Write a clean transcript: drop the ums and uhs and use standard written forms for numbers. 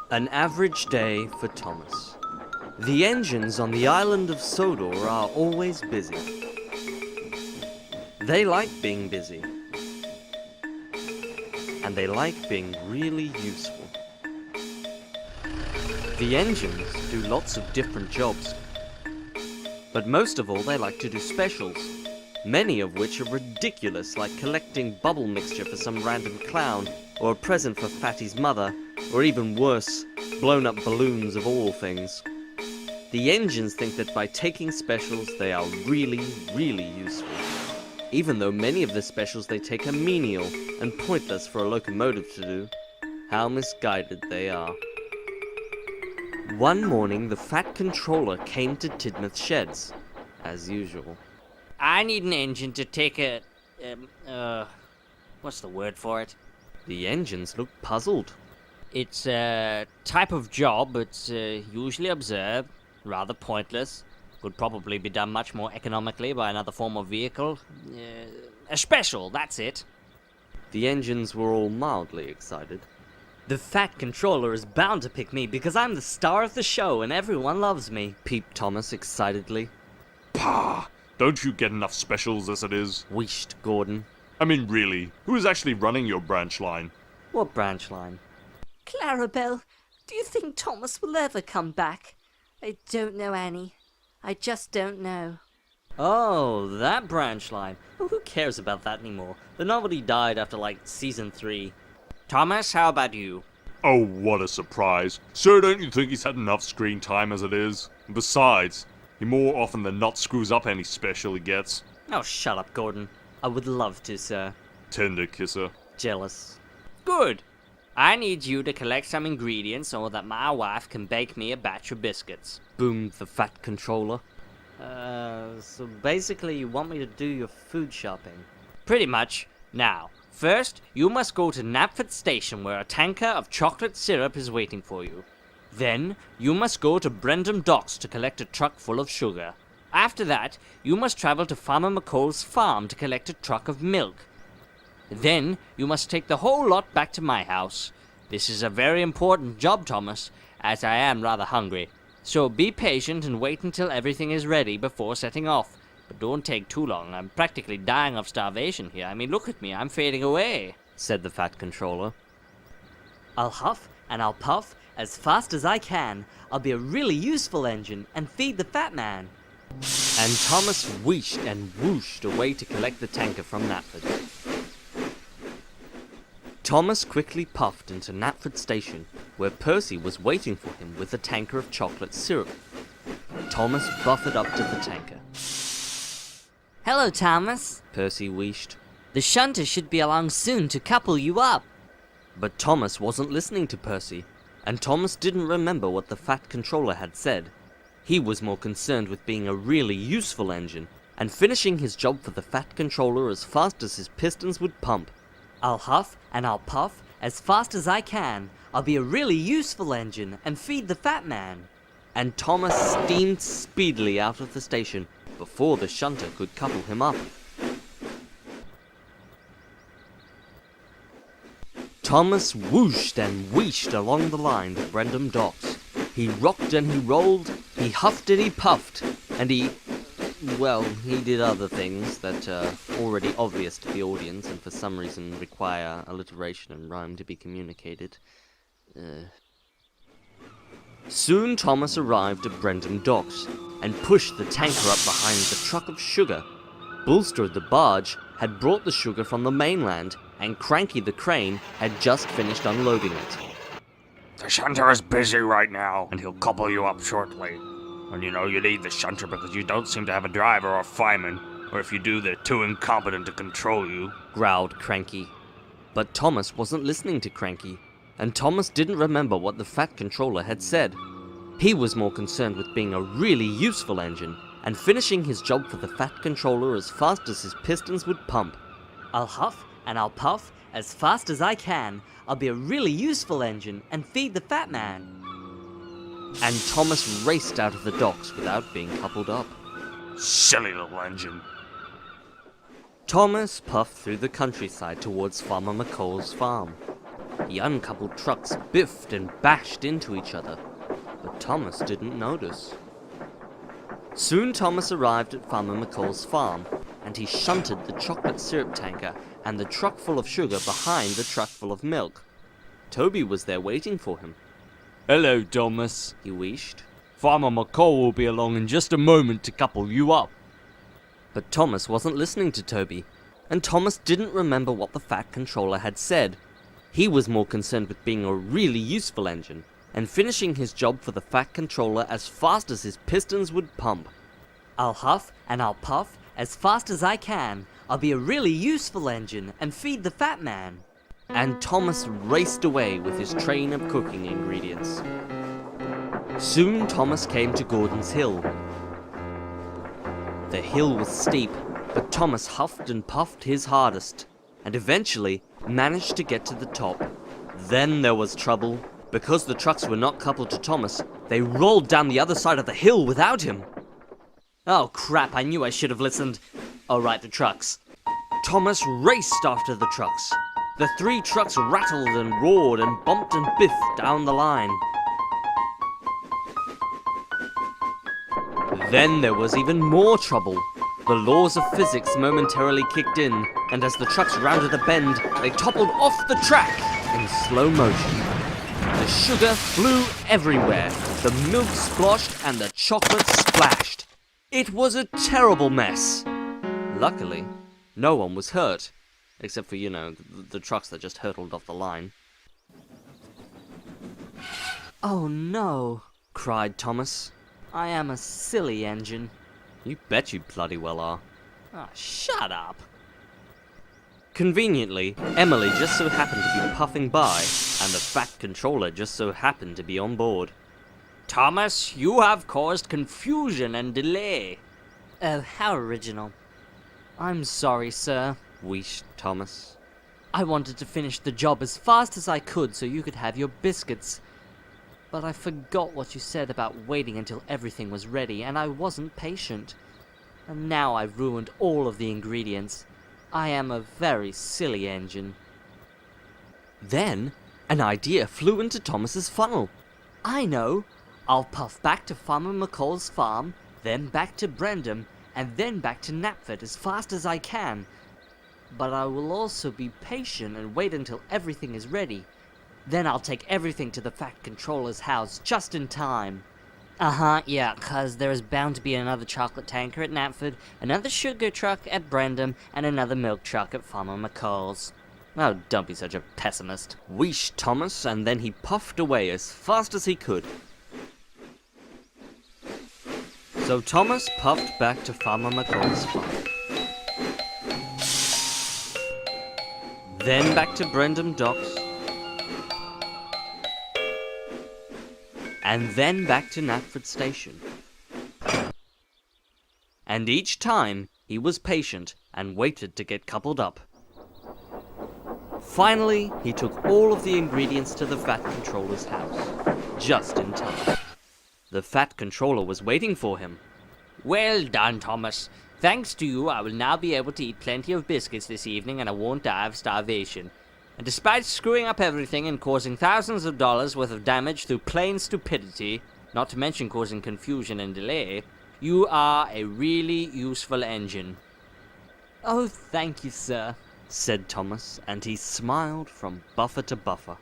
An average day for Thomas. The engines on the island of Sodor are always busy. They like being busy. And they like being really useful. The engines do lots of different jobs. But most of all, they like to do specials. Many of which are ridiculous, like collecting bubble mixture for some random clown, or a present for Fatty's mother, or even worse, blown up balloons of all things. The engines think that by taking specials, they are really, really useful. Even though many of the specials they take are menial and pointless for a locomotive to do. How misguided they are. One morning, the Fat Controller came to Tidmouth's sheds, as usual. I need an engine to take a, what's the word for it? The engines looked puzzled. It's a type of job that's usually observed, rather pointless. Could probably be done much more economically by another form of vehicle. A special, that's it. The engines were all mildly excited. The Fat Controller is bound to pick me because I'm the star of the show and everyone loves me, peeped Thomas excitedly. Pah! Don't you get enough specials as it is? Wheeshed Gordon. I mean, really, who is actually running your branch line? What branch line? Clarabelle, do you think Thomas will ever come back? I don't know, Annie. I just don't know. Oh, that branch line. Well, who cares about that anymore? The novelty died after, season 3. Thomas, how about you? Oh, what a surprise. Sir, don't you think he's had enough screen time as it is? And besides, he more often than not screws up any special he gets. Oh, shut up, Gordon. I would love to, sir. Tender kisser. Jealous. Good. I need you to collect some ingredients so that my wife can bake me a batch of biscuits. Boomed the Fat Controller. So basically you want me to do your food shopping? Pretty much. Now, first, you must go to Knapford Station where a tanker of chocolate syrup is waiting for you. Then, you must go to Brendam Docks to collect a truck full of sugar. After that, you must travel to Farmer McColl's farm to collect a truck of milk. Then, you must take the whole lot back to my house. This is a very important job, Thomas, as I am rather hungry. So be patient and wait until everything is ready before setting off. But don't take too long. I'm practically dying of starvation here. I mean, look at me. I'm fading away, said the Fat Controller. I'll huff and I'll puff as fast as I can. I'll be a really useful engine and feed the fat man. And Thomas wheeshed and whooshed away to collect the tanker from Knapford. Thomas quickly puffed into Knapford Station, where Percy was waiting for him with a tanker of chocolate syrup. Thomas buffered up to the tanker. Hello, Thomas, Percy wheeshed. The shunter should be along soon to couple you up. But Thomas wasn't listening to Percy, and Thomas didn't remember what the Fat Controller had said. He was more concerned with being a really useful engine, and finishing his job for the Fat Controller as fast as his pistons would pump. I'll huff and I'll puff as fast as I can. I'll be a really useful engine and feed the fat man. And Thomas steamed speedily out of the station before the shunter could couple him up. Thomas whooshed and wheeshed along the line to Brendam Docks. He rocked and he rolled, he huffed and he puffed, and he did other things that are already obvious to the audience and for some reason require alliteration and rhyme to be communicated. Soon Thomas arrived at Brendam Docks and pushed the tanker up behind the truck of sugar. Bulstrode the barge had brought the sugar from the mainland, and Cranky the crane had just finished unloading it. The shunter is busy right now, and he'll couple you up shortly. And you know you need the shunter because you don't seem to have a driver or fireman, or if you do, they're too incompetent to control you, growled Cranky. But Thomas wasn't listening to Cranky, and Thomas didn't remember what the Fat Controller had said. He was more concerned with being a really useful engine, and finishing his job for the Fat Controller as fast as his pistons would pump. I'll huff and I'll puff as fast as I can. I'll be a really useful engine and feed the fat man. And Thomas raced out of the docks without being coupled up. Silly little engine. Thomas puffed through the countryside towards Farmer McColl's farm. The uncoupled trucks biffed and bashed into each other, but Thomas didn't notice. Soon Thomas arrived at Farmer McCall's farm, and he shunted the chocolate syrup tanker and the truck full of sugar behind the truck full of milk. Toby was there waiting for him. Hello, Thomas, He wished. Farmer McCall will be along in just a moment to couple you up. But Thomas wasn't listening to Toby, and Thomas didn't remember what the Fat Controller had said. He was more concerned with being a really useful engine, and finishing his job for the Fat Controller as fast as his pistons would pump. I'll huff and I'll puff as fast as I can. I'll be a really useful engine and feed the fat man. And Thomas raced away with his train of cooking ingredients. Soon Thomas came to Gordon's Hill. The hill was steep, but Thomas huffed and puffed his hardest, and eventually managed to get to the top. Then there was trouble. Because the trucks were not coupled to Thomas, they rolled down the other side of the hill without him. Oh crap, I knew I should have listened. Oh right, the trucks. Thomas raced after the trucks. The 3 trucks rattled and roared and bumped and biffed down the line. Then there was even more trouble. The laws of physics momentarily kicked in, and as the trucks rounded a bend, they toppled off the track in slow motion. The sugar flew everywhere, the milk sploshed, and the chocolate splashed. It was a terrible mess. Luckily, no one was hurt, except for, the trucks that just hurtled off the line. Oh no, Cried Thomas. I am a silly engine. You bet you bloody well are. Ah, shut up. Conveniently, Emily just so happened to be puffing by, and the Fat Controller just so happened to be on board. Thomas, you have caused confusion and delay. Oh, how original. I'm sorry, sir. Wheeshed Thomas. I wanted to finish the job as fast as I could so you could have your biscuits. But I forgot what you said about waiting until everything was ready, and I wasn't patient. And now I've ruined all of the ingredients. I am a very silly engine. Then, an idea flew into Thomas's funnel. I know! I'll puff back to Farmer McCall's farm, then back to Brendam, and then back to Knapford as fast as I can. But I will also be patient and wait until everything is ready. Then I'll take everything to the Fat Controller's house just in time. Yeah, 'cause there is bound to be another chocolate tanker at Knapford, another sugar truck at Brendam, and another milk truck at Farmer McCall's. Oh, don't be such a pessimist. Wheeshed Thomas, and then he puffed away as fast as he could. So Thomas puffed back to Farmer McCall's farm. Then back to Brendam Docks. And then back to Knapford Station. And each time, he was patient and waited to get coupled up. Finally, he took all of the ingredients to the Fat Controller's house, just in time. The Fat Controller was waiting for him. Well done, Thomas. Thanks to you, I will now be able to eat plenty of biscuits this evening and I won't die of starvation. And despite screwing up everything and causing thousands of dollars worth of damage through plain stupidity, not to mention causing confusion and delay, you are a really useful engine. Oh, thank you, sir. Said Thomas, and he smiled from buffer to buffer.